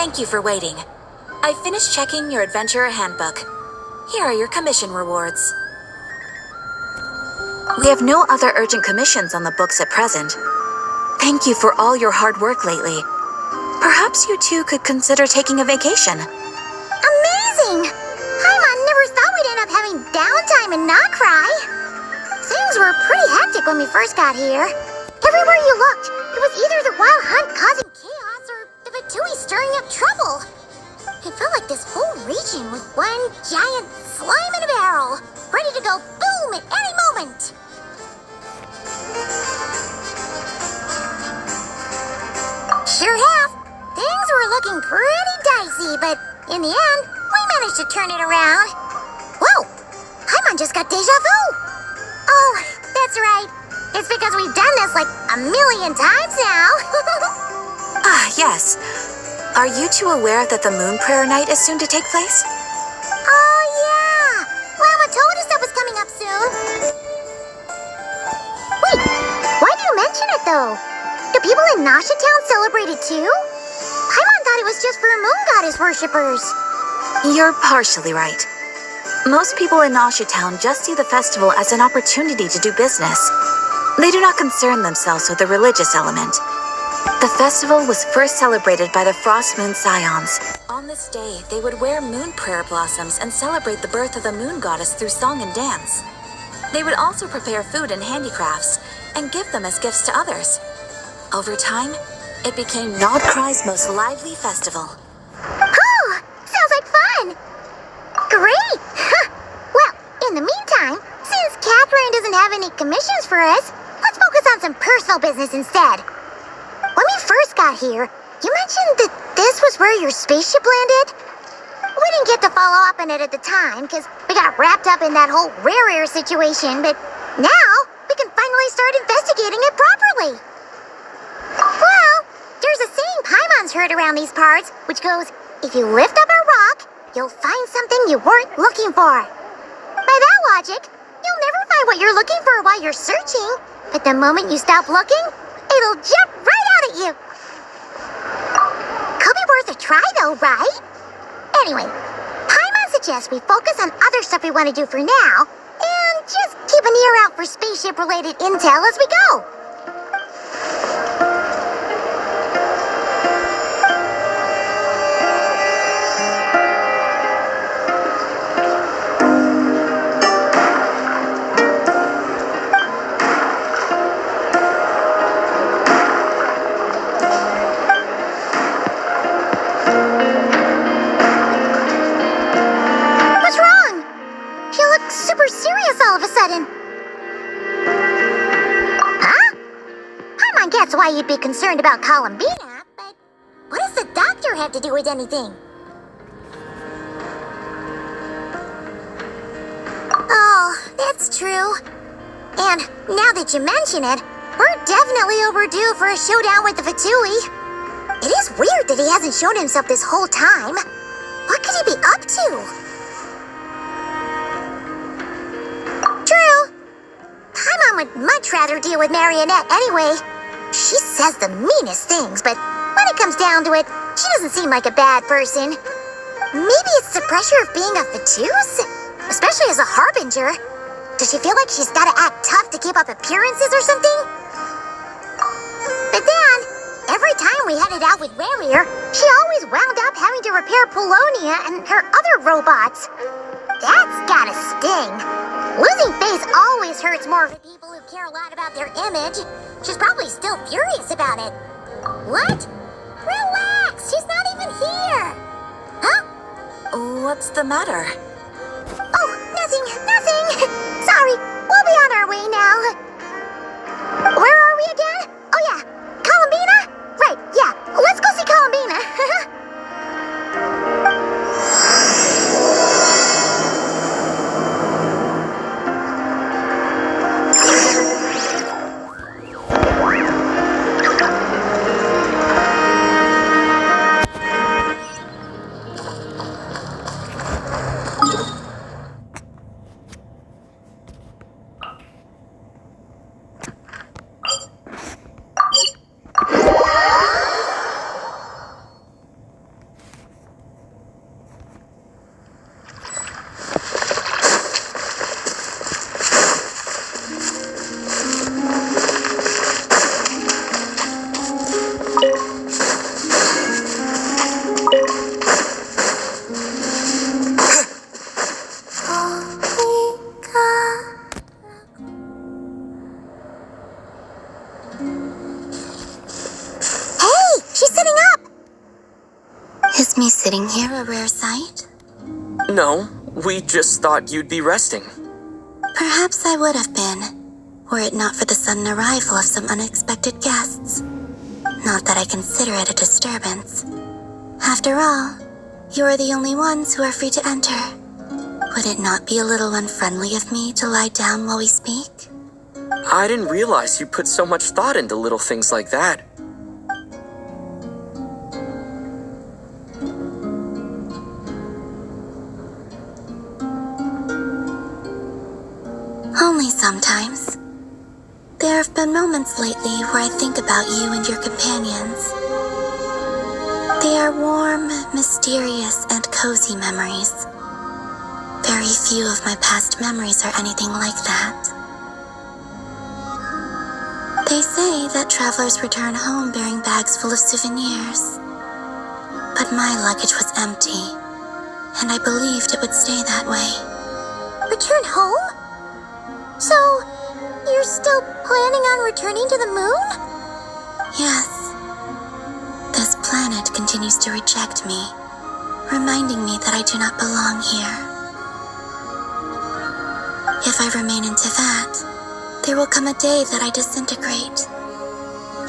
Thank you for waiting. I finished checking your adventurer handbook. Here are your commission rewards. We have no other urgent commissions on the books at present. Thank you for all your hard work lately. Perhaps you two could consider taking a vacation. Amazing! Paimon never thought we'd end up having downtime in Nod-Krai. Things were pretty hectic when we first got here. Everywhere you looked, it was either the wild hunt causing chaos or the Fatui stirring up trouble. It felt like this whole region was one giant slime in a barrel, ready to go boom at any moment. Sure have. Things were looking pretty dicey, but in the end, we managed to turn it around. Whoa! Paimon just got deja vu! Oh, that's right. It's because we've done this like a million times now. Yes. Are you two aware that the Moon Prayer Night is soon to take place? Oh, yeah! Mama told us that was coming up soon. Wait, why do you mention it, though? Do people in Nasha Town celebrate it, too? Paimon thought it was just for Moon Goddess worshippers. You're partially right. Most people in Nasha Town just see the festival as an opportunity to do business. They do not concern themselves with the religious element. The festival was first celebrated by the Frost Moon Scions. On this day, they would wear moon prayer blossoms and celebrate the birth of the moon goddess through song and dance. They would also prepare food and handicrafts and give them as gifts to others. Over time, it became Nod-Krai's most lively festival. Oh, sounds like fun! Great! Well, in the meantime, since Catherine doesn't have any commissions for us, let's focus on some personal business instead. When we first got here, you mentioned that this was where your spaceship landed? We didn't get to follow up on it at the time, because we got wrapped up in that whole rare air situation, but now we can finally start investigating it properly. Well, there's a saying Paimon's heard around these parts, which goes, if you lift up a rock, you'll find something you weren't looking for. By that logic, you'll never find what you're looking for while you're searching, but the moment you stop looking, it'll jump right out at you. Could be worth a try though, right? Anyway, Paimon suggests we focus on other stuff we want to do for now, and just keep an ear out for spaceship-related intel as we go. Why you'd be concerned about Columbina, but what does the doctor have to do with anything? Oh, that's true. And now that you mention it, we're definitely overdue for a showdown with the Fatui. It is weird that he hasn't shown himself this whole time. What could he be up to? True. Paimon would much rather deal with Marionette anyway. She says the meanest things, but when it comes down to it, she doesn't seem like a bad person. Maybe it's the pressure of being a Fatuse? Especially as a Harbinger. Does she feel like she's gotta act tough to keep up appearances or something? But then, every time we headed out with Rarier, she always wound up having to repair Polonia and her other robots. That's gotta sting. Losing face always hurts more for people who care a lot about their image. She's probably still furious about it. What? Relax, she's not even here. Huh? What's the matter? Oh, nothing. Sorry, we'll be on our way now. Where are we again? Oh yeah, Columbina? Right, yeah, let's go see Columbina. Is me sitting here a rare sight? No, we just thought you'd be resting. Perhaps I would have been, were it not for the sudden arrival of some unexpected guests. Not that I consider it a disturbance. After all, you are the only ones who are free to enter. Would it not be a little unfriendly of me to lie down while we speak? I didn't realize you put so much thought into little things like that. Only sometimes. There have been moments lately where I think about you and your companions. They are warm, mysterious, and cozy memories. Very few of my past memories are anything like that. They say that travelers return home bearing bags full of souvenirs. But my luggage was empty, and I believed it would stay that way. Return home? So, you're still planning on returning to the moon? Yes. This planet continues to reject me, reminding me that I do not belong here. If I remain into that, there will come a day that I disintegrate.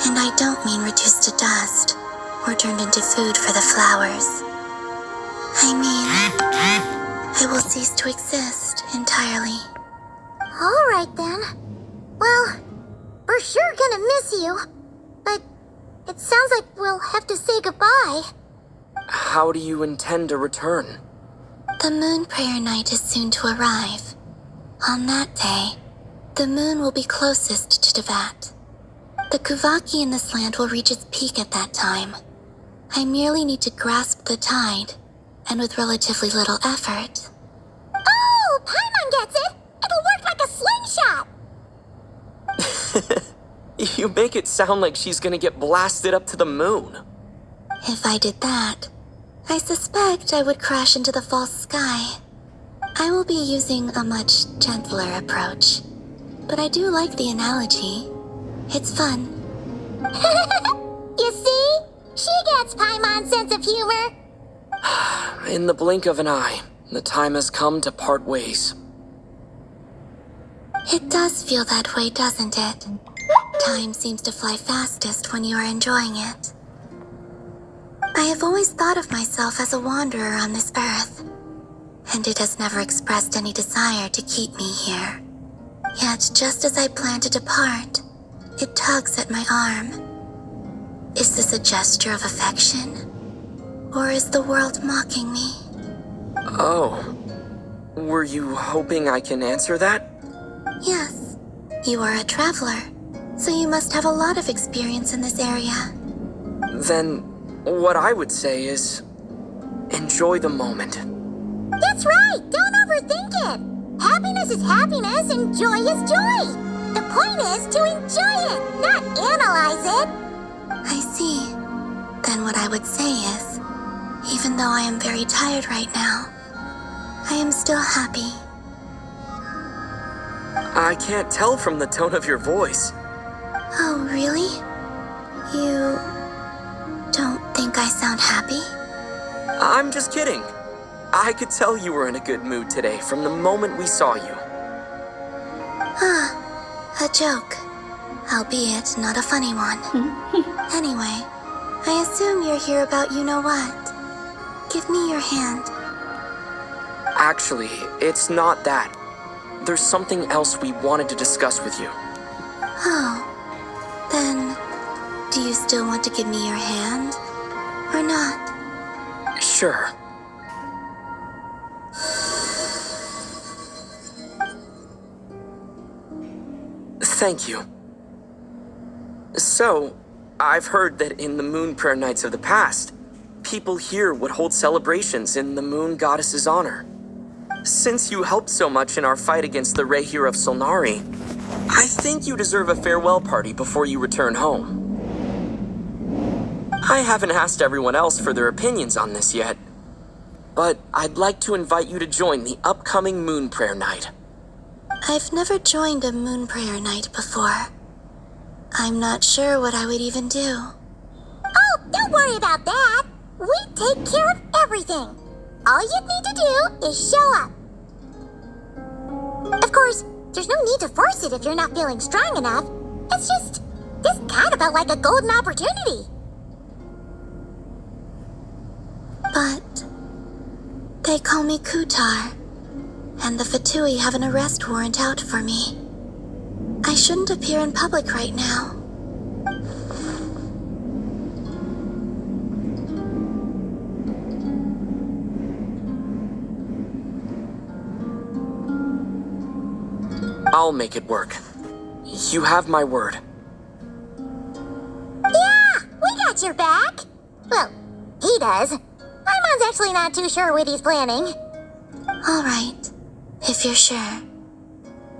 And I don't mean reduced to dust or turned into food for the flowers. I mean, I will cease to exist entirely. Alright then. Well, we're sure gonna miss you. But it sounds like we'll have to say goodbye. How do you intend to return? The moon prayer night is soon to arrive. On that day, the moon will be closest to Devat. The Kuvaki in this land will reach its peak at that time. I merely need to grasp the tide, and with relatively little effort. Oh, Paimon gets it! It'll work like a slingshot! You make it sound like she's gonna get blasted up to the moon. If I did that, I suspect I would crash into the false sky. I will be using a much gentler approach, but I do like the analogy. It's fun. You see? She gets Paimon's sense of humor. In the blink of an eye, the time has come to part ways. It does feel that way, doesn't it? Time seems to fly fastest when you are enjoying it. I have always thought of myself as a wanderer on this earth, and it has never expressed any desire to keep me here. Yet, just as I plan to depart, it tugs at my arm. Is this a gesture of affection? Or is the world mocking me? Oh. Were you hoping I can answer that? Yes. You are a traveler, so you must have a lot of experience in this area. Then, what I would say is, enjoy the moment. That's right! Don't overthink it! Happiness is happiness and joy is joy! The point is to enjoy it, not analyze it! I see. Then what I would say is, even though I am very tired right now, I am still happy. I can't tell from the tone of your voice. Oh, really? You don't think I sound happy? I'm just kidding. I could tell you were in a good mood today from the moment we saw you. A joke. Albeit not a funny one. Anyway, I assume you're here about you-know-what. Give me your hand. Actually, it's not that. There's something else we wanted to discuss with you. Oh. Then, do you still want to give me your hand? Or not? Sure. Thank you. So, I've heard that in the moon prayer nights of the past, people here would hold celebrations in the moon goddess's honor. Since you helped so much in our fight against the Rehir of Solnari, I think you deserve a farewell party before you return home. I haven't asked everyone else for their opinions on this yet, but I'd like to invite you to join the upcoming moon prayer night. I've never joined a moon prayer night before. I'm not sure what I would even do. Oh, don't worry about that. We take care of everything. All you need to do is show up. Of course, there's no need to force it if you're not feeling strong enough. It's just, this kind of felt like a golden opportunity. But they call me Kutar, and the Fatui have an arrest warrant out for me. I shouldn't appear in public right now. I'll make it work. You have my word. Yeah, we got your back. Well, he does. Paimon's actually not too sure what he's planning. All right, if you're sure.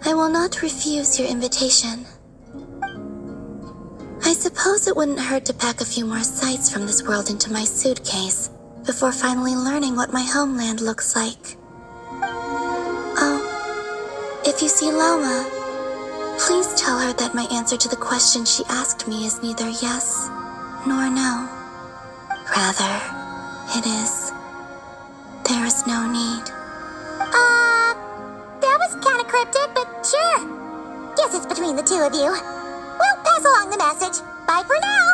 I will not refuse your invitation. I suppose it wouldn't hurt to pack a few more sights from this world into my suitcase before finally learning what my homeland looks like. Oh, if you see Loma, please tell her that my answer to the question she asked me is neither yes nor no. Rather, it is, there is no need. That was kind of cryptic, but sure. Guess it's between the two of you. We'll pass along the message. Bye for now.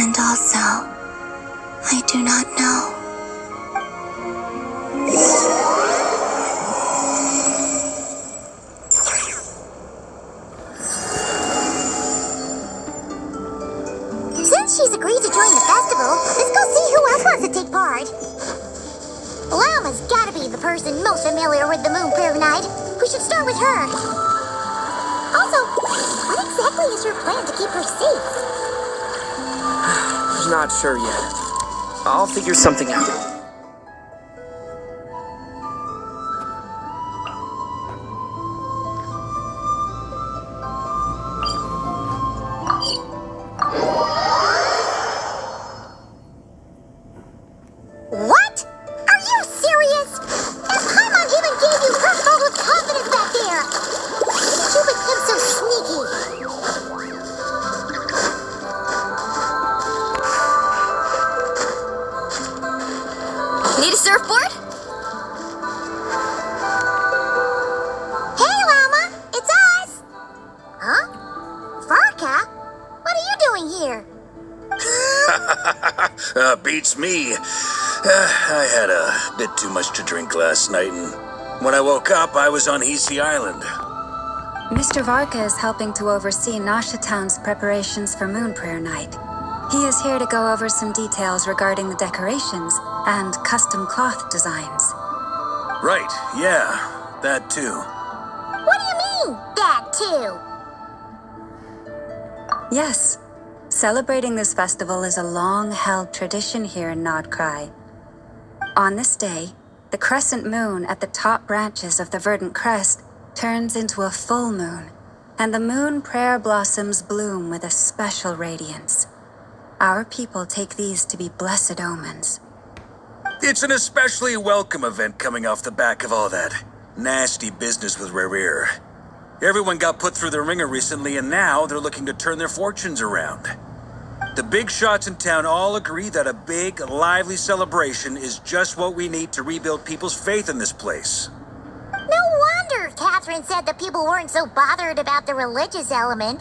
And also, I do not know. Since she's agreed to join the festival, let's go see who else wants to take part. Lama's gotta be the person most familiar with the Moon Prayer Night. We should start with her. Also, what exactly is your plan to keep her safe? Not sure yet. I'll figure something out. What? Are you serious? And Paimon even gave you her vote of confidence back there. When did you become so sneaky? Need a surfboard? Hey, Llama, it's us. Huh? Varka? What are you doing here? Beats me. I had a bit too much to drink last night, and when I woke up, I was on Hisi Island. Mr. Varka is helping to oversee Nasha Town's preparations for Moon Prayer Night. He is here to go over some details regarding the decorations and custom cloth designs. Right, yeah, that too. What do you mean, that too? Yes, celebrating this festival is a long-held tradition here in Nod-Krai. On this day, the crescent moon at the top branches of the verdant crest turns into a full moon, and the moon prayer blossoms bloom with a special radiance. Our people take these to be blessed omens. It's an especially welcome event coming off the back of all that nasty business with Rare. Everyone got put through the ringer recently, and now they're looking to turn their fortunes around. The big shots in town all agree that a big, lively celebration is just what we need to rebuild people's faith in this place. No wonder Catherine said that people weren't so bothered about the religious element.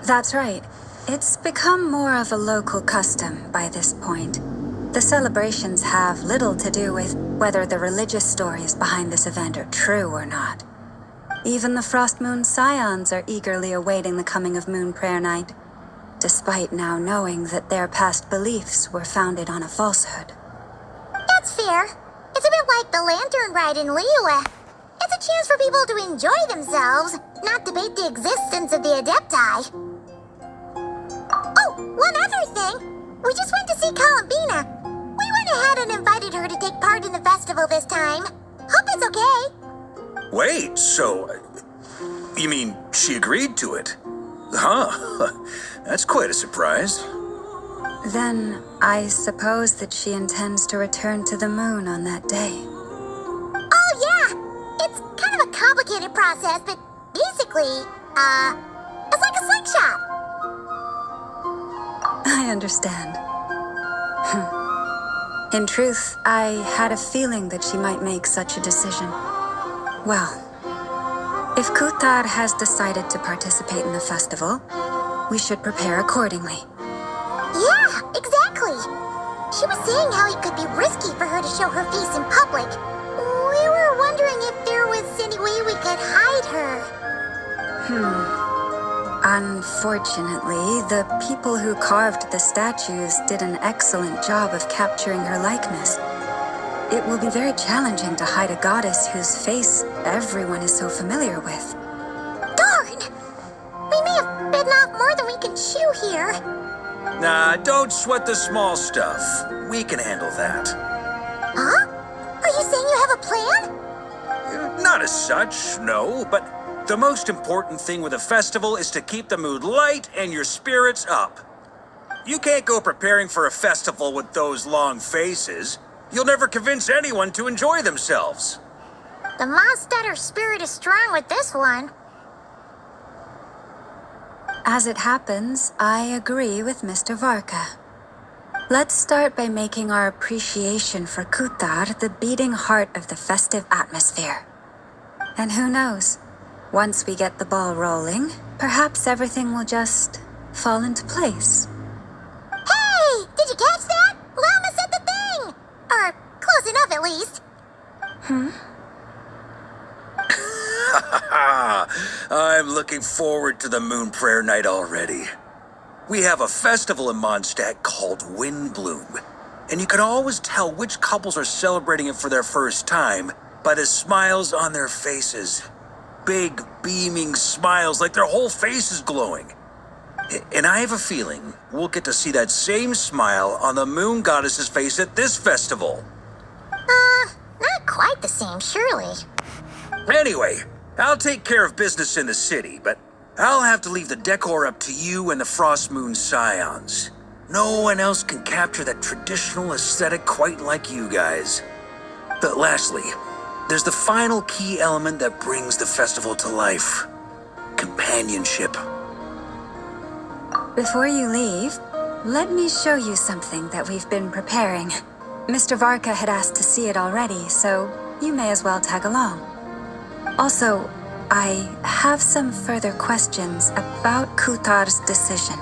That's right. It's become more of a local custom by this point. The celebrations have little to do with whether the religious stories behind this event are true or not. Even the Frost Moon Scions are eagerly awaiting the coming of Moon Prayer Night, despite now knowing that their past beliefs were founded on a falsehood. That's fair. It's a bit like the lantern ride in Liyue. It's a chance for people to enjoy themselves, not debate the existence of the Adepti. Oh, one other thing. We just went to see Columbina. We went ahead and invited her to take part in the festival this time. Hope it's okay. Wait, so... you mean she agreed to it? Huh. That's quite a surprise. Then I suppose that she intends to return to the moon on that day. Oh, yeah! It's kind of a complicated process, but basically, it's like a slingshot. I understand. In truth, I had a feeling that she might make such a decision. Well, if Kuthar has decided to participate in the festival, we should prepare accordingly. Yeah, exactly. She was saying how it could be risky for her to show her face in public. We were wondering if there was any way we could hide her. Unfortunately, the people who carved the statues did an excellent job of capturing her likeness. It will be very challenging to hide a goddess whose face everyone is so familiar with. Darn! We may have bitten off more than we can chew here. Nah, don't sweat the small stuff. We can handle that. Huh? Are you saying you have a plan? Not as such, no, but the most important thing with a festival is to keep the mood light and your spirits up. You can't go preparing for a festival with those long faces. You'll never convince anyone to enjoy themselves. The Mondstatter spirit is strong with this one. As it happens, I agree with Mr. Varka. Let's start by making our appreciation for Kuthar the beating heart of the festive atmosphere. And who knows? Once we get the ball rolling, perhaps everything will just fall into place. Hey! Did you catch that? Llama said the thing! Or close enough, at least. I'm looking forward to the Moon Prayer Night already. We have a festival in Mondstadt called Windbloom, and you can always tell which couples are celebrating it for their first time by the smiles on their faces. Big, beaming smiles like their whole face is glowing. And I have a feeling we'll get to see that same smile on the Moon Goddess's face at this festival. Not quite the same, surely. Anyway, I'll take care of business in the city, but I'll have to leave the decor up to you and the Frost Moon Scions. No one else can capture that traditional aesthetic quite like you guys. But lastly, there's the final key element that brings the festival to life. Companionship. Before you leave, let me show you something that we've been preparing. Mr. Varka had asked to see it already, so you may as well tag along. Also, I have some further questions about Kuthar's decision.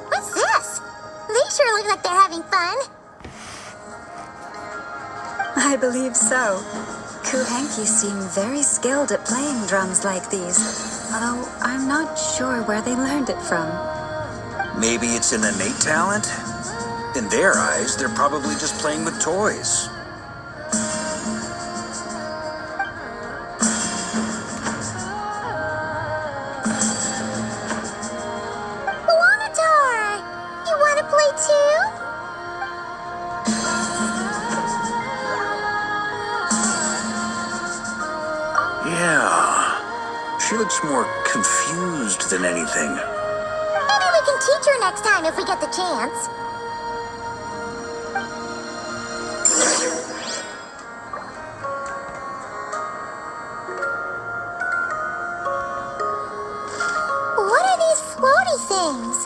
What's this? They sure look like they're having fun. I believe so. Kuhanki seem very skilled at playing drums like these, although I'm not sure where they learned it from. Maybe it's an innate talent? In their eyes, they're probably just playing with toys. Luanatar! You want to play too? Yeah. She looks more confused than anything. Maybe we can teach her next time if we get the chance. What are these floaty things?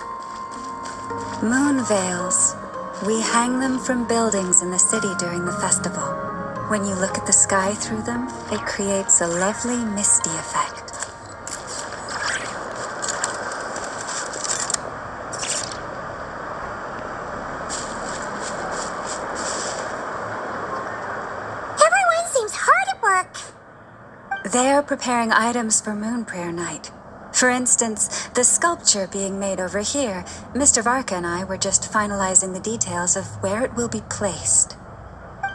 Moon veils. We hang them from buildings in the city during the festival. When you look at the sky through them, it creates a lovely misty effect. Everyone seems hard at work. They're preparing items for Moon Prayer Night. For instance, the sculpture being made over here, Mr. Varka and I were just finalizing the details of where it will be placed.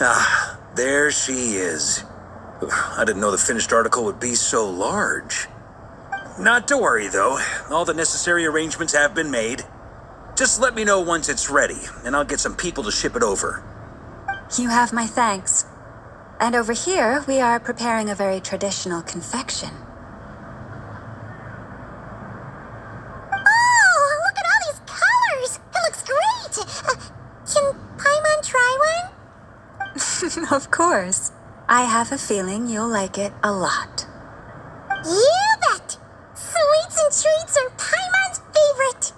Ah, there she is. I didn't know the finished article would be so large. Not to worry, though. All the necessary arrangements have been made. Just let me know once it's ready, and I'll get some people to ship it over. You have my thanks. And over here, we are preparing a very traditional confection. Oh, look at all these colors! It looks great! Can Paimon try one? Of course. I have a feeling you'll like it a lot. You bet! Sweets and treats are Paimon's favorite!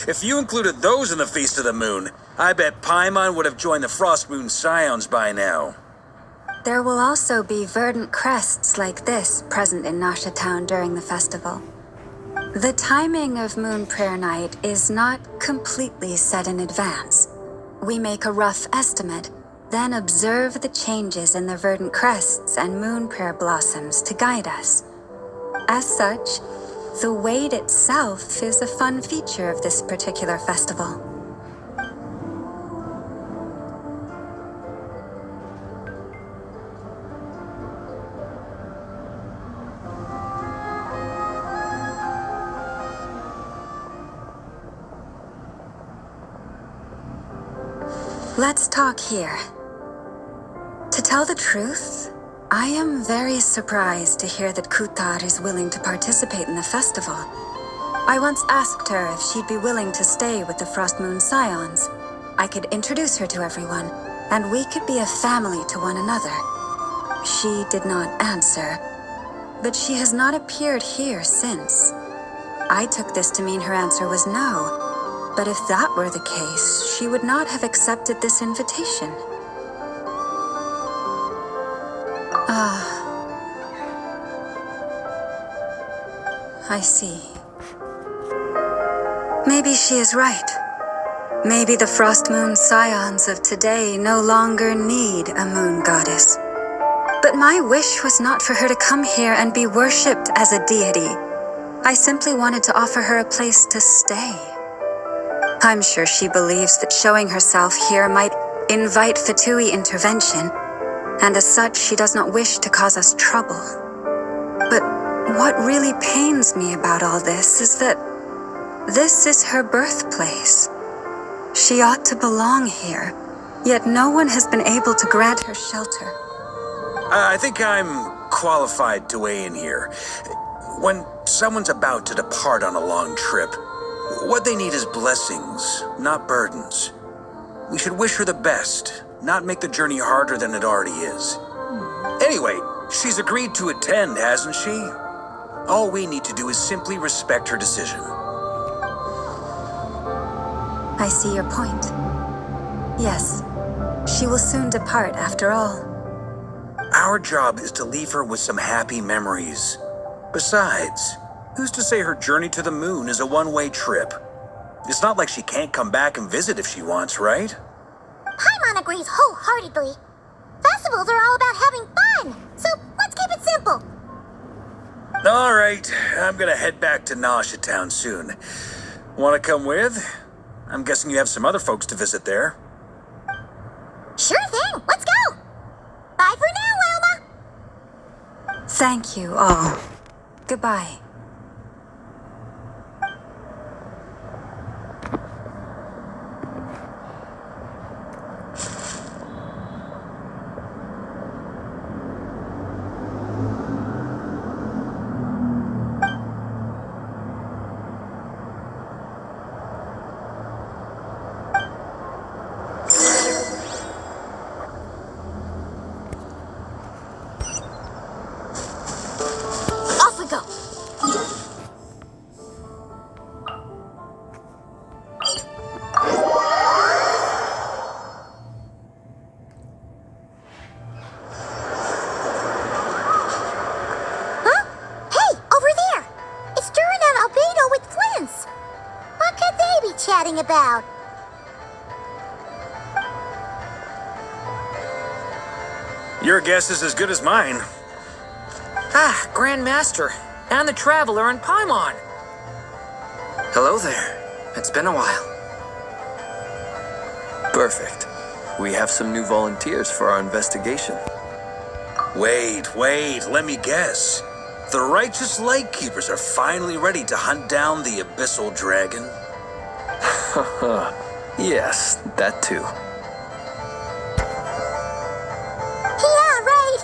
If you included those in the Feast of the Moon, I bet Paimon would have joined the Frost Moon Scions by now. There will also be verdant crests like this present in Nasha Town during the festival. The timing of Moon Prayer Night is not completely set in advance. We make a rough estimate, then observe the changes in the verdant crests and moon prayer blossoms to guide us. As such, the wait itself is a fun feature of this particular festival. Let's talk here. To tell the truth, I am very surprised to hear that Kutar is willing to participate in the festival. I once asked her if she'd be willing to stay with the Frost Moon Scions. I could introduce her to everyone, and we could be a family to one another. She did not answer, but she has not appeared here since. I took this to mean her answer was no. But if that were the case, she would not have accepted this invitation. I see. Maybe she is right. Maybe the Frost Moon Scions of today no longer need a moon goddess. But my wish was not for her to come here and be worshipped as a deity. I simply wanted to offer her a place to stay. I'm sure she believes that showing herself here might invite Fatui intervention, and as such, she does not wish to cause us trouble. But what really pains me about all this is that this is her birthplace. She ought to belong here, yet no one has been able to grant her shelter. I think I'm qualified to weigh in here. When someone's about to depart on a long trip, what they need is blessings, not burdens. We should wish her the best, not make the journey harder than it already is. Anyway, she's agreed to attend, hasn't she? All we need to do is simply respect her decision. I see your point. Yes, she will soon depart after all. Our job is to leave her with some happy memories. Besides, who's to say her journey to the moon is a one-way trip? It's not like she can't come back and visit if she wants, right? Paimon agrees wholeheartedly. Festivals are all about having fun, so let's keep it simple. All right, I'm gonna head back to Nasha Town soon. Want to come with? I'm guessing you have some other folks to visit there. Sure thing, let's go. Bye for now, Wilma. Thank you all. Goodbye. Off we go. Huh? Hey, over there. It's Duran and Albedo with Flint's. What could they be chatting about? Your guess is as good as mine. Ah, Grand Master, and the Traveler and Paimon. Hello there. It's been a while. Perfect. We have some new volunteers for our investigation. Wait, let me guess. The righteous Lightkeepers are finally ready to hunt down the Abyssal Dragon. Yes, that too. Yeah, right.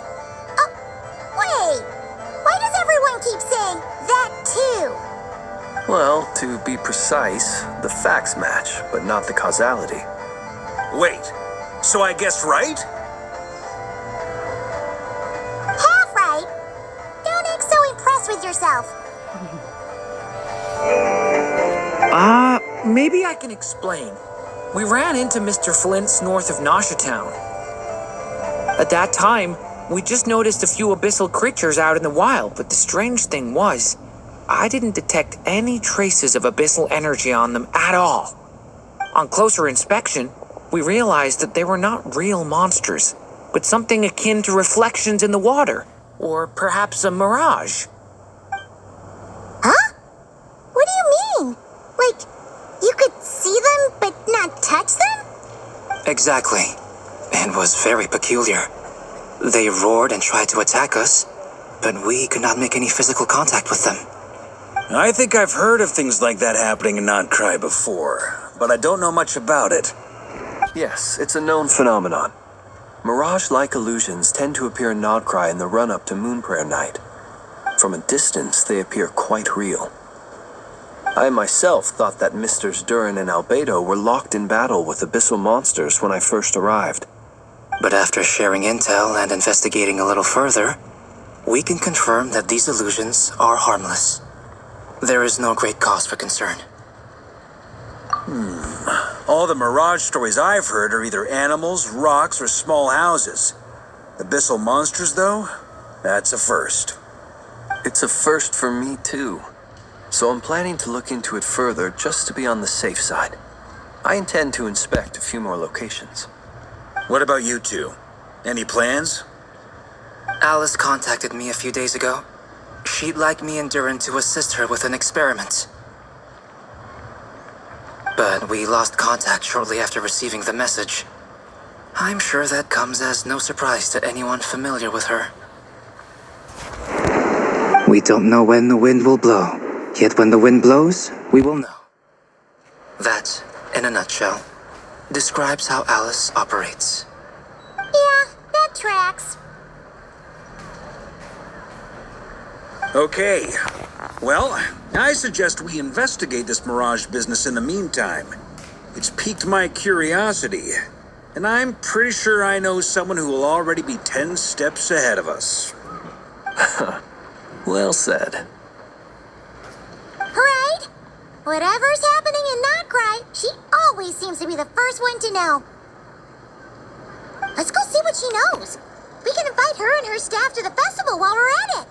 Oh, wait. Why does everyone keep saying that too? Well, to be precise, the facts match, but not the causality. Wait, so I guessed right? Half right. Don't act so impressed with yourself. Maybe I can explain. We ran into Mr. Flint's north of Noshatown. At that time, we just noticed a few abyssal creatures out in the wild, but the strange thing was, I didn't detect any traces of abyssal energy on them at all. On closer inspection, we realized that they were not real monsters, but something akin to reflections in the water, or perhaps a mirage. Huh? What do you mean? Like, you could see them but not touch them? Exactly. And was very peculiar. They roared and tried to attack us, but we could not make any physical contact with them. I think I've heard of things like that happening in Nod-Krai before, but I don't know much about it. Yes, it's a known phenomenon. Mirage-like illusions tend to appear in Nod-Krai in the run-up to Moon Prayer Night. From a distance, they appear quite real. I myself thought that Misters Durin and Albedo were locked in battle with abyssal monsters when I first arrived. But after sharing intel and investigating a little further, we can confirm that these illusions are harmless. There is no great cause for concern. All the Mirage stories I've heard are either animals, rocks, or small houses. Abyssal monsters, though? That's a first. It's a first for me, too. So I'm planning to look into it further just to be on the safe side. I intend to inspect a few more locations. What about you two? Any plans? Alice contacted me a few days ago. She'd like me and Durin to assist her with an experiment. But we lost contact shortly after receiving the message. I'm sure that comes as no surprise to anyone familiar with her. We don't know when the wind will blow. Yet when the wind blows, we will know. That, in a nutshell, describes how Alice operates. Yeah, that tracks. Okay. Well, I suggest we investigate this Mirage business in the meantime. It's piqued my curiosity, and I'm pretty sure I know someone who will already be 10 steps ahead of us. Well said. Right? Whatever's happening in Nod-Krai, she always seems to be the first one to know. Let's go see what she knows. We can invite her and her staff to the festival while we're at it.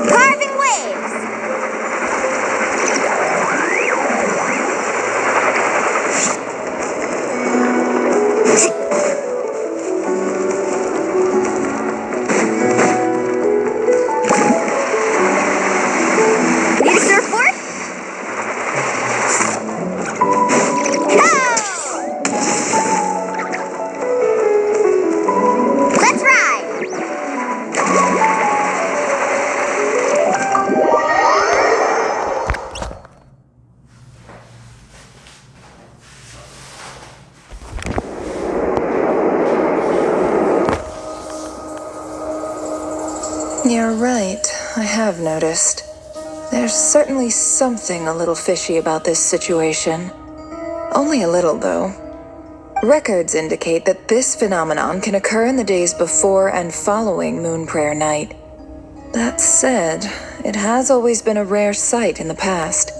Carving waves! Need a surfboard? Go! Let's ride! You're right, I have noticed. There's certainly something a little fishy about this situation. Only a little, though. Records indicate that this phenomenon can occur in the days before and following Moon Prayer Night. That said, it has always been a rare sight in the past.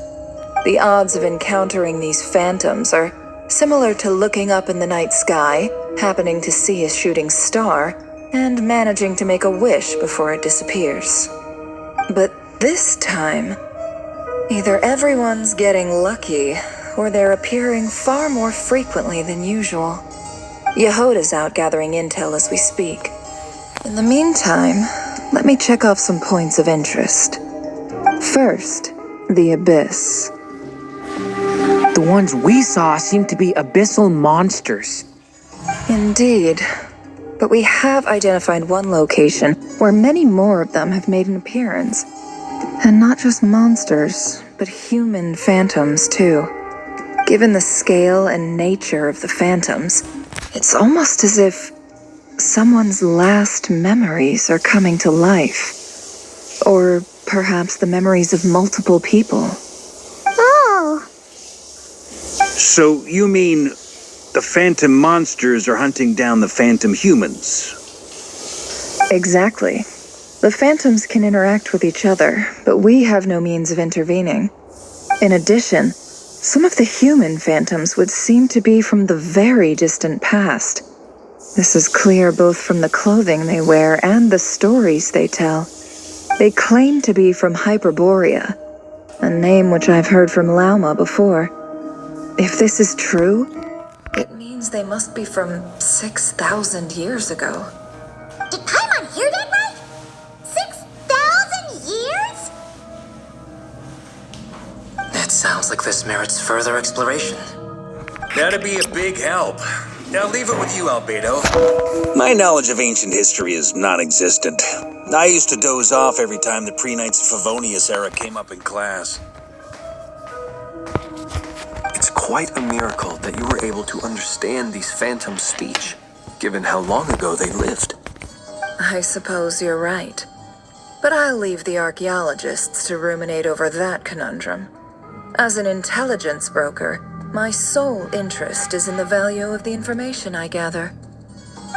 The odds of encountering these phantoms are similar to looking up in the night sky, happening to see a shooting star, and managing to make a wish before it disappears. But this time, either everyone's getting lucky, or they're appearing far more frequently than usual. Yehoda's out gathering intel as we speak. In the meantime, let me check off some points of interest. First, the Abyss. The ones we saw seem to be abyssal monsters. Indeed. But we have identified one location where many more of them have made an appearance. And not just monsters, but human phantoms, too. Given the scale and nature of the phantoms, it's almost as if someone's last memories are coming to life. Or perhaps the memories of multiple people. Oh, So you mean the phantom monsters are hunting down the phantom humans? Exactly. The phantoms can interact with each other, but we have no means of intervening. In addition, some of the human phantoms would seem to be from the very distant past. This is clear both from the clothing they wear and the stories they tell. They claim to be from Hyperborea, a name which I've heard from Lauma before. If this is true, it means they must be from 6,000 years ago. did Paimon hear that right? 6,000 years? It sounds like this merits further exploration. That'd be a big help. Now leave it with you, Albedo. My knowledge of ancient history is non-existent. I used to doze off every time the pre-Knights of Favonius era came up in class. It's quite a miracle that you were able to understand these phantoms' speech, given how long ago they lived. I suppose you're right. But I'll leave the archaeologists to ruminate over that conundrum. As an intelligence broker, my sole interest is in the value of the information I gather.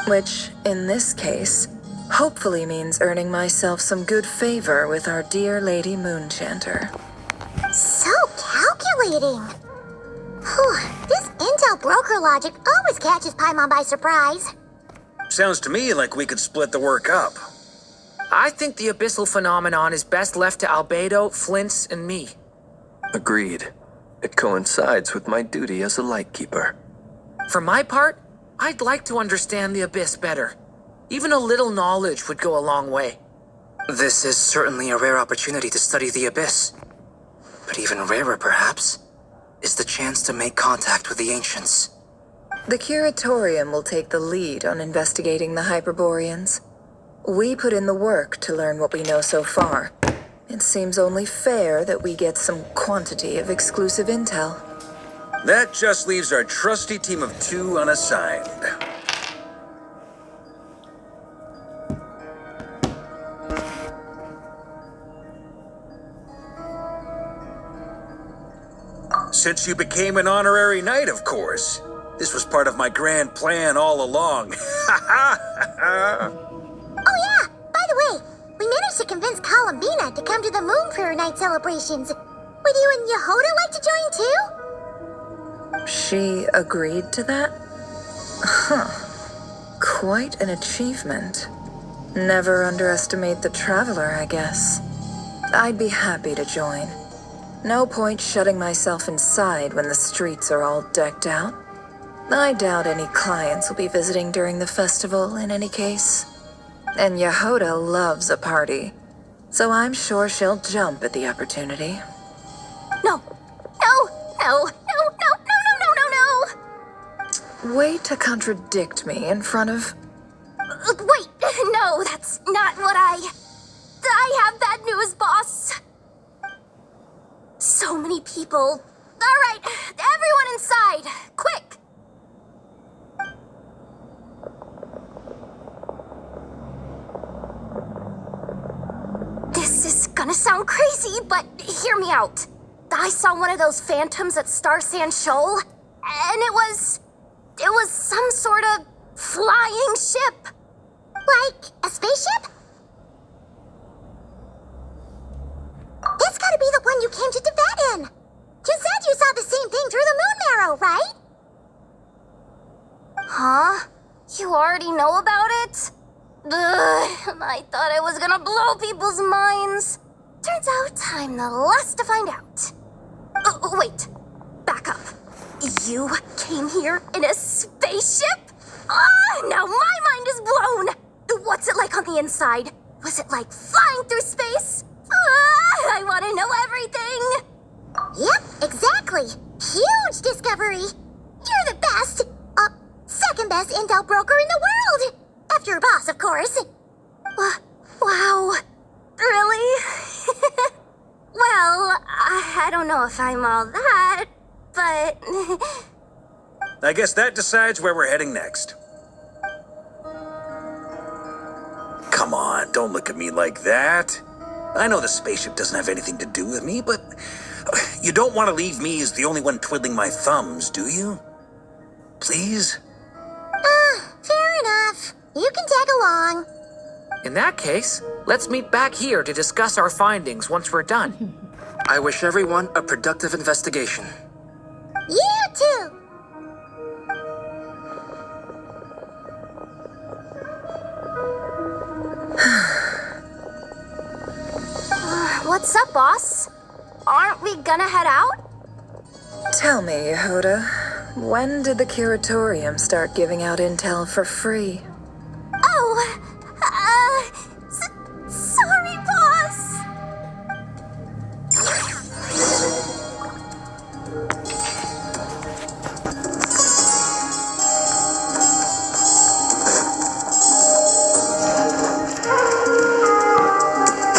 Which, in this case, hopefully means earning myself some good favor with our dear Lady Moonchanter. So calculating. Whew, this intel broker logic always catches Paimon by surprise. Sounds to me like we could split the work up. I think the abyssal phenomenon is best left to Albedo, Flints, and me. Agreed. It coincides with my duty as a lightkeeper. For my part, I'd like to understand the abyss better. Even a little knowledge would go a long way. This is certainly a rare opportunity to study the abyss. But even rarer, perhaps, is the chance to make contact with the ancients. The Curatorium will take the lead on investigating the Hyperboreans. We put in the work to learn what we know so far. It seems only fair that we get some quantity of exclusive intel. That just leaves our trusty team of two unassigned. Since you became an honorary knight, of course. This was part of my grand plan all along. Oh yeah, by the way, we managed to convince Columbina to come to the Moon Prayer Night celebrations. Would you and Yehoda like to join too? She agreed to that? Huh. Quite an achievement. Never underestimate the traveler, I guess. I'd be happy to join. No point shutting myself inside when the streets are all decked out. I doubt any clients will be visiting during the festival in any case. And Yehoda loves a party, so I'm sure she'll jump at the opportunity. No, no, no, no, no, no, no, no, no. Way to contradict me in front of... Wait, no, that's not what I have bad news, boss. So many people. All right, everyone inside, quick. This is gonna sound crazy, but hear me out. I saw one of those phantoms at Star Sand Shoal, and it was some sort of flying ship. Like a spaceship? That's gotta be the one you came to Tibet in. You said you saw the same thing through the moon marrow, right? Huh? You already know about it? Ugh, I thought I was gonna blow people's minds. Turns out I'm the last to find out. Wait, back up. You came here in a spaceship? Ah, now my mind is blown. What's it like on the inside? Was it like flying through space? I want to know everything! Yep, exactly. Huge discovery. You're the best. Second best intel broker in the world. After your boss, of course. Wow. Really? Well, I don't know if I'm all that, but... I guess that decides where we're heading next. Come on, don't look at me like that. I know the spaceship doesn't have anything to do with me, but you don't want to leave me as the only one twiddling my thumbs, do you? Please? Fair enough. You can tag along. In that case, let's meet back here to discuss our findings once we're done. I wish everyone a productive investigation. You too. What's up, boss? Aren't we gonna head out? Tell me, Yehuda, when did the curatorium start giving out intel for free? Oh, sorry, boss.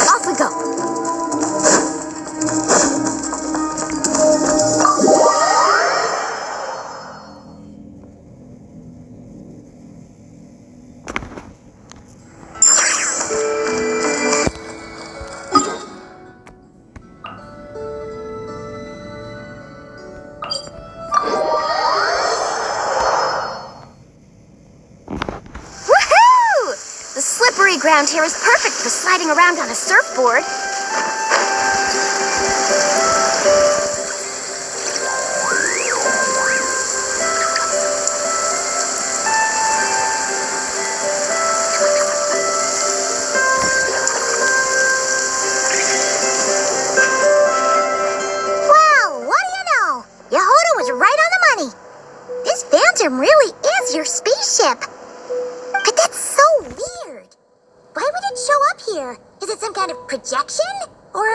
Off we go. The slippery ground here is perfect for sliding around on a surfboard. Well, what do you know? Yehuda was right on the money. This Phantom really is your spaceship. But that's so weird. Why would it show up here? Is it some kind of projection? Or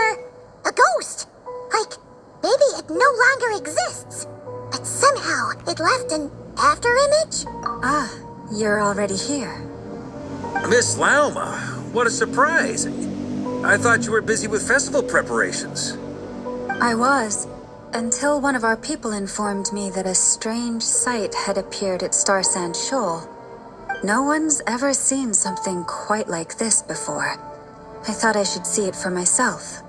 a ghost? Like, maybe it no longer exists. But somehow it left an afterimage? Ah, you're already here. Miss Lauma, what a surprise. I thought you were busy with festival preparations. I was, until one of our people informed me that a strange sight had appeared at Star Sand Shoal. No one's ever seen something quite like this before. I thought I should see it for myself.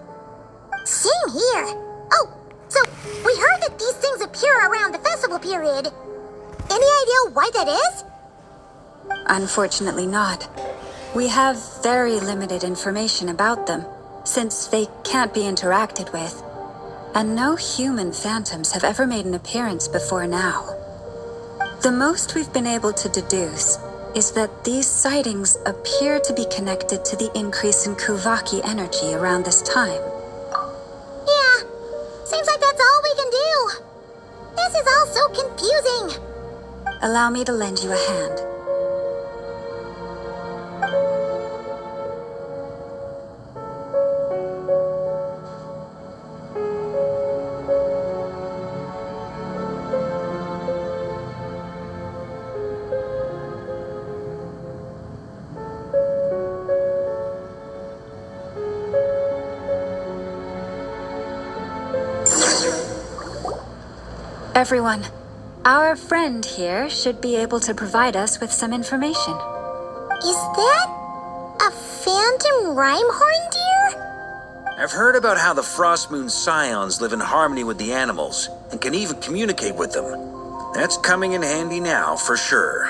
Same here. Oh, so we heard that these things appear around the festival period. Any idea why that is? Unfortunately not. We have very limited information about them, since they can't be interacted with. And no human phantoms have ever made an appearance before now. The most we've been able to deduce is that these sightings appear to be connected to the increase in Kuvaki energy around this time. Yeah, seems like that's all we can do. This is all so confusing. Allow me to lend you a hand. Everyone, our friend here should be able to provide us with some information. Is that a phantom rhymehorn deer? I've heard about how the Frost Moon Scions live in harmony with the animals and can even communicate with them. That's coming in handy now, for sure.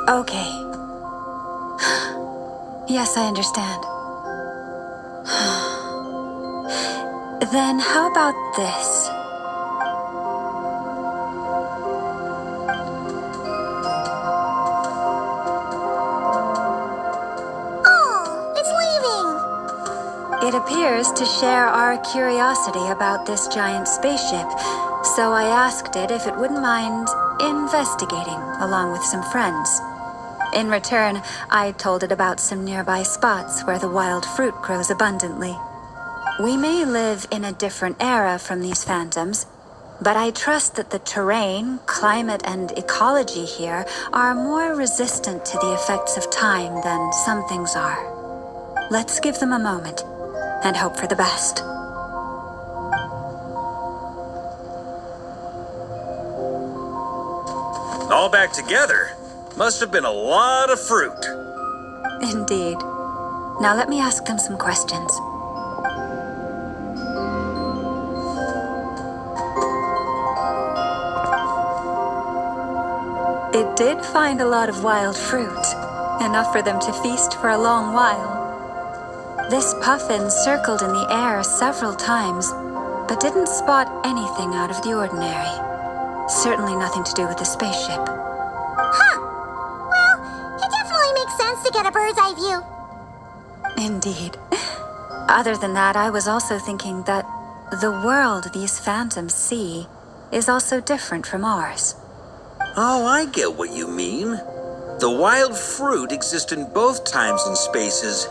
Okay. Yes, I understand. Then how about this? Oh, it's leaving. It appears to share our curiosity about this giant spaceship, so I asked it if it wouldn't mind investigating along with some friends. In return, I told it about some nearby spots where the wild fruit grows abundantly. We may live in a different era from these phantoms, but I trust that the terrain, climate, and ecology here are more resistant to the effects of time than some things are. Let's give them a moment and hope for the best. All back together? Must have been a lot of fruit. Indeed. Now let me ask them some questions. It did find a lot of wild fruit, enough for them to feast for a long while. This puffin circled in the air several times, but didn't spot anything out of the ordinary. Certainly nothing to do with the spaceship. It definitely makes sense to get a bird's eye view. Indeed. Other than that, I was also thinking that the world these phantoms see is also different from ours. Oh, I get what you mean. The wild fruit exist in both times and spaces,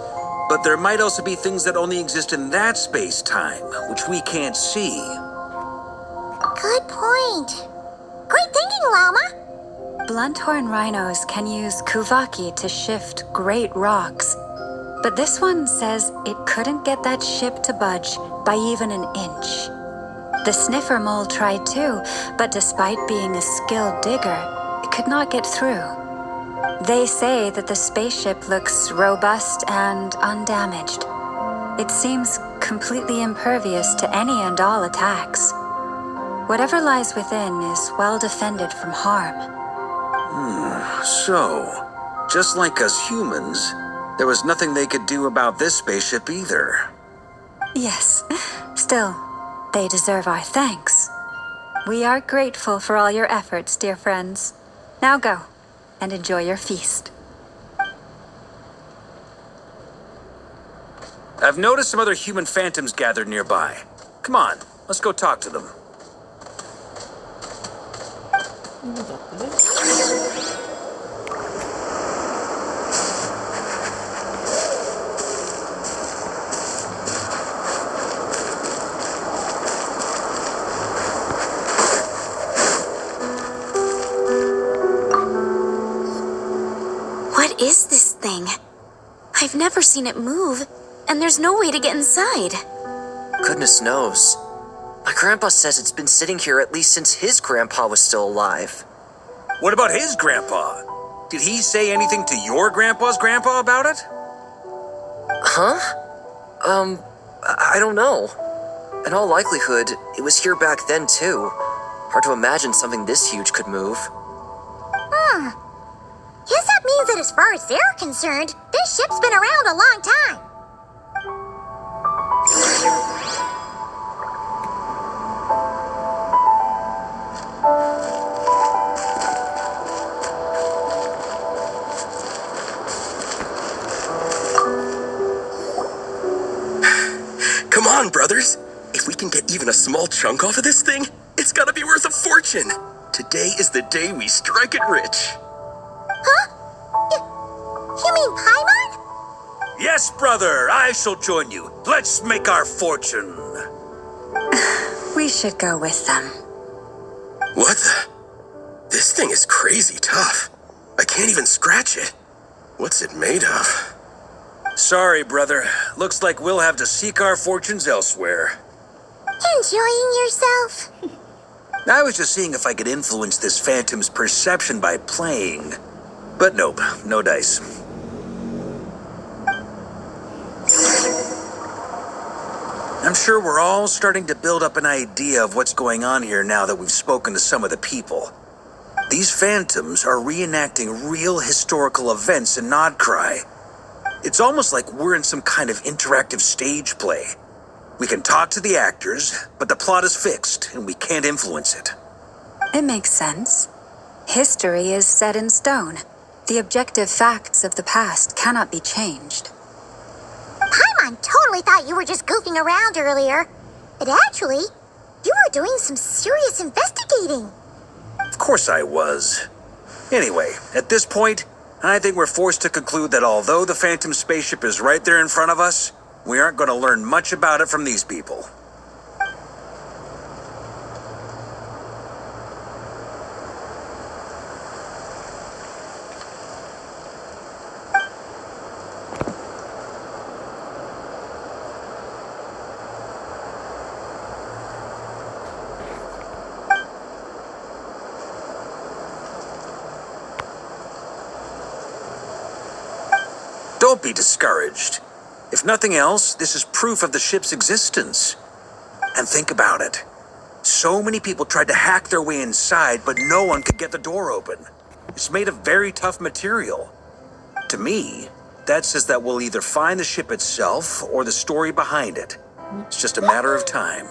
but there might also be things that only exist in that space-time, which we can't see. Good point. Great thinking, Llama. Blunthorn rhinos can use kuvaki to shift great rocks, but this one says it couldn't get that ship to budge by even an inch. The sniffer mole tried too, but despite being a skilled digger, it could not get through. They say that the spaceship looks robust and undamaged. It seems completely impervious to any and all attacks. Whatever lies within is well defended from harm. So, just like us humans, there was nothing they could do about this spaceship either. Yes, still, they deserve our thanks. We are grateful for all your efforts, dear friends. Now go, and enjoy your feast. I've noticed some other human phantoms gathered nearby. Come on, let's go talk to them. What is this thing? I've never seen it move, and there's no way to get inside. Goodness knows. My grandpa says it's been sitting here at least since his grandpa was still alive. What about his grandpa? Did he say anything to your grandpa's grandpa about it? Huh? I don't know. In all likelihood, it was here back then too. Hard to imagine something this huge could move. Guess that means that as far as they're concerned, this ship's been around a long time. Come on, brothers. If we can get even a small chunk off of this thing, it's gotta be worth a fortune. Today is the day we strike it rich. Huh? You mean Paimon? Yes, brother, I shall join you. Let's make our fortune. We should go with them. What the? This thing is crazy tough. I can't even scratch it. What's it made of? Sorry, brother. Looks like we'll have to seek our fortunes elsewhere. Enjoying yourself? I was just seeing if I could influence this phantom's perception by playing. But nope, no dice. I'm sure we're all starting to build up an idea of what's going on here now that we've spoken to some of the people. These phantoms are reenacting real historical events in Nod-Krai. It's almost like we're in some kind of interactive stage play. We can talk to the actors, but the plot is fixed, and we can't influence it. It makes sense. History is set in stone. The objective facts of the past cannot be changed. Paimon totally thought you were just goofing around earlier. But actually, you were doing some serious investigating. Of course I was. Anyway, at this point, I think we're forced to conclude that although the Phantom spaceship is right there in front of us, we aren't going to learn much about it from these people. Don't be discouraged. If nothing else, this is proof of the ship's existence. And think about it. So many people tried to hack their way inside, but no one could get the door open. It's made of very tough material. To me, that says that we'll either find the ship itself or the story behind it. It's just a matter of time.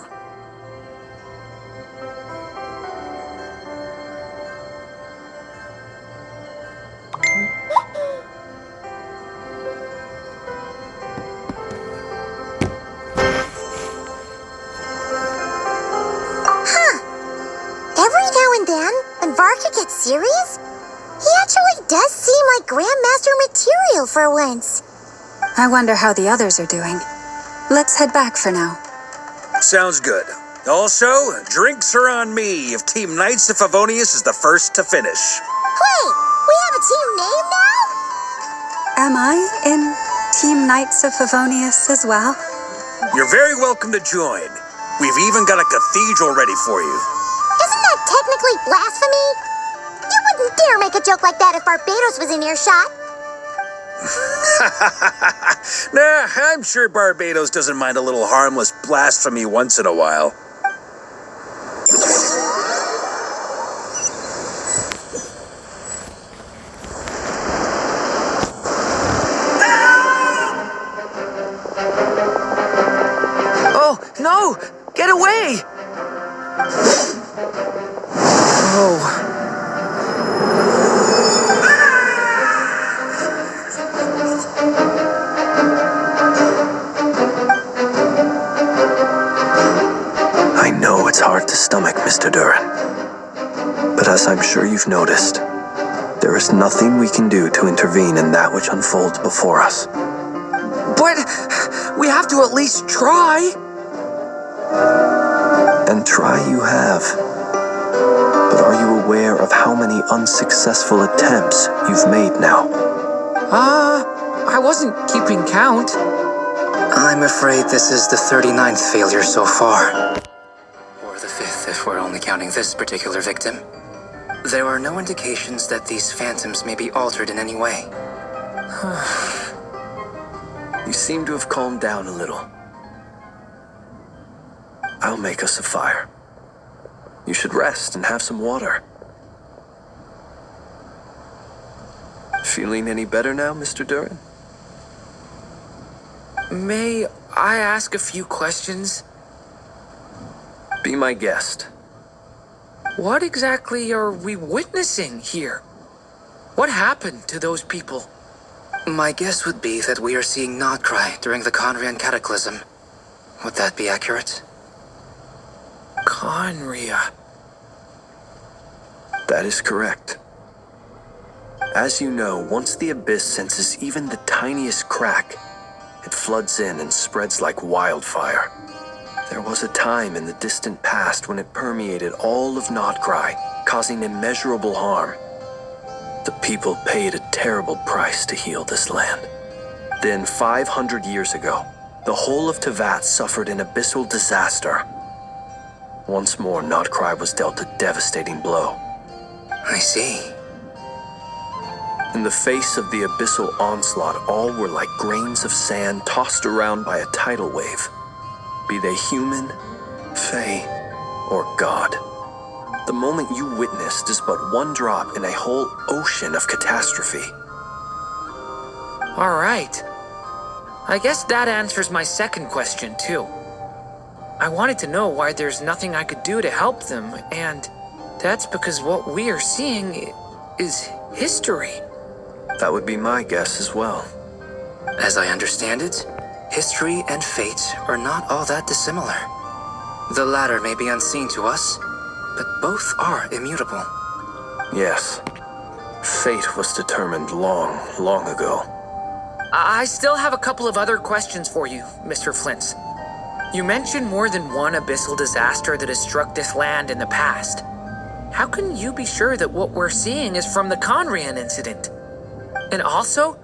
Every now and then, when Varka gets serious, he actually does seem like Grandmaster material for once. I wonder how the others are doing. Let's head back for now. Sounds good. Also, drinks are on me if Team Knights of Favonius is the first to finish. Wait, we have a team name now? Am I in Team Knights of Favonius as well? You're very welcome to join. We've even got a cathedral ready for you. Isn't that technically blasphemy? You wouldn't dare make a joke like that if Barbados was in earshot. Nah, I'm sure Barbados doesn't mind a little harmless blasphemy once in a while. Oh, no! Get away! Oh. I know it's hard to stomach, Mr. Duran. But as I'm sure you've noticed, there is nothing we can do to intervene in that which unfolds before us. But we have to at least try. And try you have. But are you aware of how many unsuccessful attempts you've made now? I wasn't keeping count. I'm afraid this is the 39th failure so far. Or the 5th if we're only counting this particular victim. There are no indications that these phantoms may be altered in any way. You seem to have calmed down a little. I'll make us a fire. You should rest and have some water. Feeling any better now, Mr. Duran? May I ask a few questions? Be my guest. What exactly are we witnessing here? What happened to those people? My guess would be that we are seeing Nod-Krai during the Conrian Cataclysm. Would that be accurate? Conria. That is correct. As you know, once the Abyss senses even the tiniest crack, it floods in and spreads like wildfire. There was a time in the distant past when it permeated all of Nod-Krai, causing immeasurable harm. The people paid a terrible price to heal this land. Then, 500 years ago, the whole of Teyvat suffered an abyssal disaster. Once more, Nod-Krai was dealt a devastating blow. I see. In the face of the abyssal onslaught, all were like grains of sand tossed around by a tidal wave. Be they human, fae, or god. The moment you witnessed is but one drop in a whole ocean of catastrophe. All right. I guess that answers my second question, too. I wanted to know why there's nothing I could do to help them, and that's because what we are seeing is history. That would be my guess as well. As I understand it, history and fate are not all that dissimilar. The latter may be unseen to us, but both are immutable. Yes. Fate was determined long, long ago. I still have a couple of other questions for you, Mr. Flint. You mentioned more than one abyssal disaster that has struck this land in the past. How can you be sure that what we're seeing is from the Conrian incident? And also,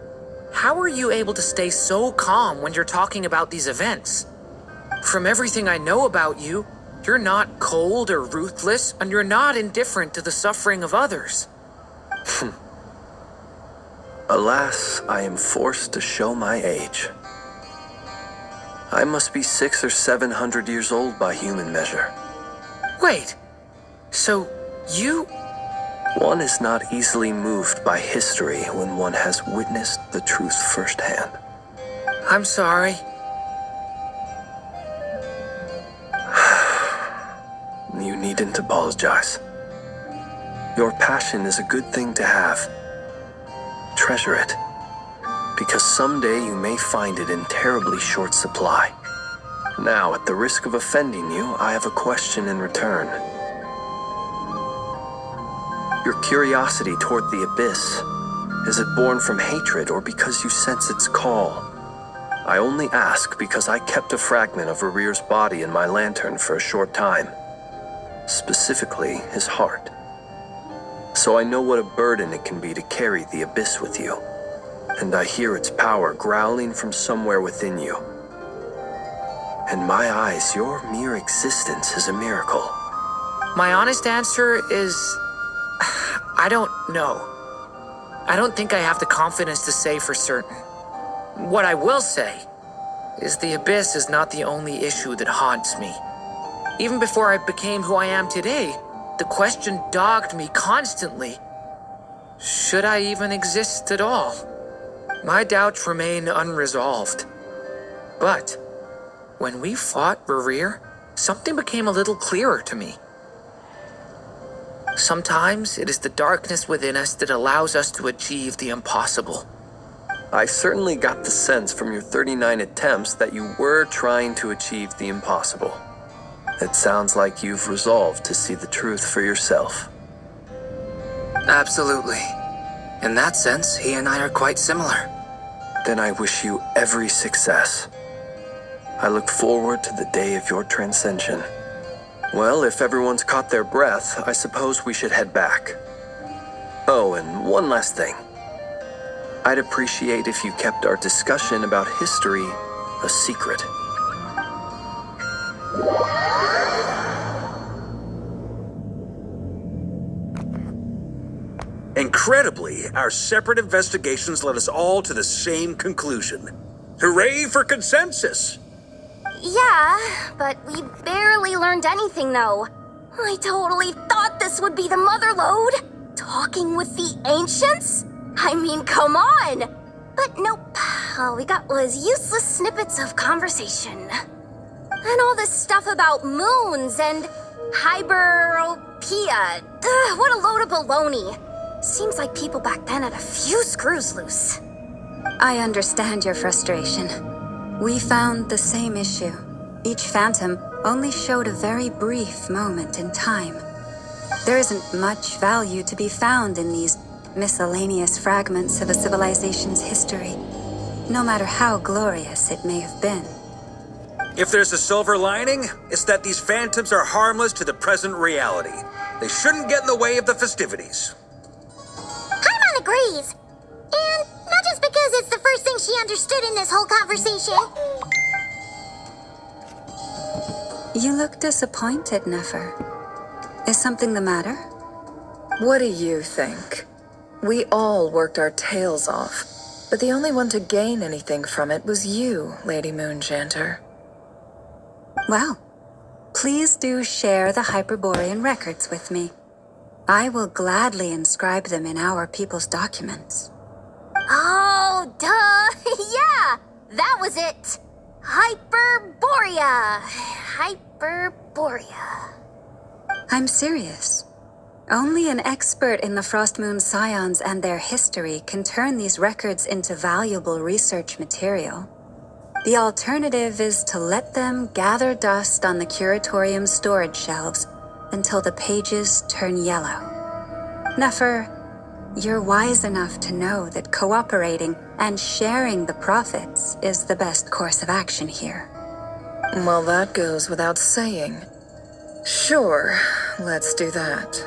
how are you able to stay so calm when you're talking about these events? From everything I know about you, you're not cold or ruthless, and you're not indifferent to the suffering of others. Alas, I am forced to show my age. I must be 600 or 700 years old by human measure. Wait, so you... One is not easily moved by history when one has witnessed the truth firsthand. I'm sorry. You needn't apologize. Your passion is a good thing to have. Treasure it, because someday you may find it in terribly short supply. Now, at the risk of offending you, I have a question in return. Your curiosity toward the abyss, is it born from hatred or because you sense its call? I only ask because I kept a fragment of Rerear's body in my lantern for a short time. Specifically, his heart. So I know what a burden it can be to carry the abyss with you. And I hear its power growling from somewhere within you. In my eyes, your mere existence is a miracle. My honest answer is... I don't know. I don't think I have the confidence to say for certain. What I will say is the abyss is not the only issue that haunts me. Even before I became who I am today, the question dogged me constantly. Should I even exist at all? My doubts remain unresolved. But when we fought Rerear, something became a little clearer to me. Sometimes it is the darkness within us that allows us to achieve the impossible. I certainly got the sense from your 39 attempts that you were trying to achieve the impossible. It sounds like you've resolved to see the truth for yourself. Absolutely. In that sense, he and I are quite similar. Then I wish you every success. I look forward to the day of your transcension. Well, if everyone's caught their breath, I suppose we should head back. Oh, and one last thing. I'd appreciate if you kept our discussion about history a secret. Incredibly, our separate investigations led us all to the same conclusion. Hooray for consensus! Yeah, but we barely learned anything, though. I totally thought this would be the mother lode. Talking with the ancients? I mean, come on! But nope, all we got was useless snippets of conversation. And all this stuff about moons and Hyperborean. What a load of baloney. Seems like people back then had a few screws loose. I understand your frustration. We found the same issue. Each phantom only showed a very brief moment in time. There isn't much value to be found in these miscellaneous fragments of a civilization's history, no matter how glorious it may have been. If there's a silver lining, it's that these phantoms are harmless to the present reality. They shouldn't get in the way of the festivities. Paimon agrees. And not just because it's the first thing she understood in this whole conversation. You look disappointed, Nefer. Is something the matter? What do you think? We all worked our tails off, but the only one to gain anything from it was you, Lady Moonjanter. Well, please do share the Hyperborean records with me. I will gladly inscribe them in our people's documents. Oh, duh! Yeah! That was it! Hyperborea! Hyperborea. I'm serious. Only an expert in the Frostmoon Scions and their history can turn these records into valuable research material. The alternative is to let them gather dust on the Curatorium's storage shelves until the pages turn yellow. Nefer, You're wise enough to know that cooperating and sharing the profits is the best course of action here. Well, that goes without saying. Sure, let's do that.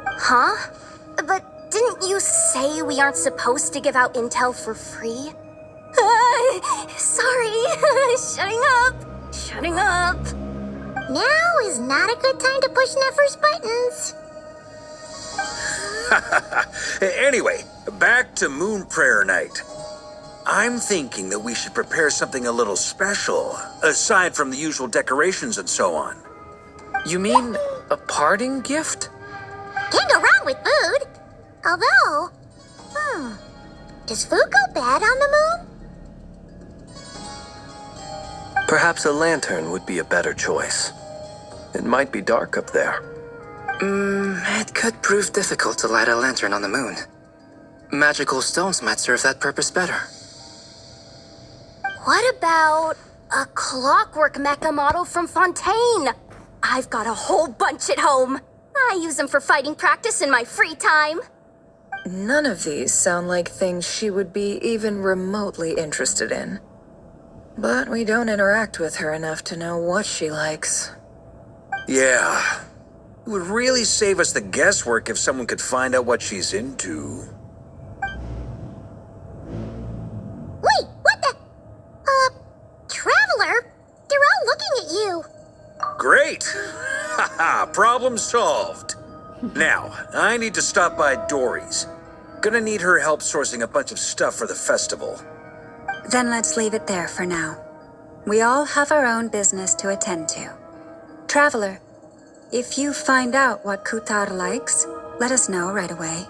Huh? But didn't you say we aren't supposed to give out intel for free? Sorry. Shutting up. Now is not a good time to push Nefer's buttons. Anyway, back to Moon Prayer Night. I'm thinking that we should prepare something a little special, aside from the usual decorations and so on. You mean a parting gift? Can't go wrong with food. Although, does food go bad on the moon? Perhaps a lantern would be a better choice. It might be dark up there. It could prove difficult to light a lantern on the moon. Magical stones might serve that purpose better. What about a clockwork mecha model from Fontaine? I've got a whole bunch at home. I use them for fighting practice in my free time. None of these sound like things she would be even remotely interested in. But we don't interact with her enough to know what she likes. Yeah. It would really save us the guesswork if someone could find out what she's into. Wait, what the? Traveler? They're all looking at you. Great! Haha, problem solved. Now, I need to stop by Dory's. Gonna need her help sourcing a bunch of stuff for the festival. Then let's leave it there for now. We all have our own business to attend to. Traveler, if you find out what Kutar likes, let us know right away.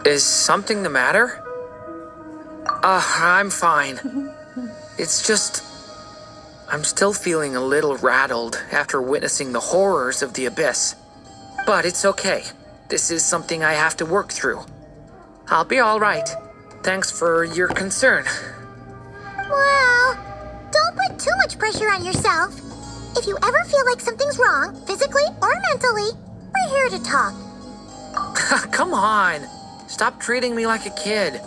Is something the matter? I'm fine. It's just... I'm still feeling a little rattled after witnessing the horrors of the Abyss. But it's okay. This is something I have to work through. I'll be all right. Thanks for your concern. Well, don't put too much pressure on yourself. If you ever feel like something's wrong, physically or mentally, we're here to talk. Come on. Stop treating me like a kid.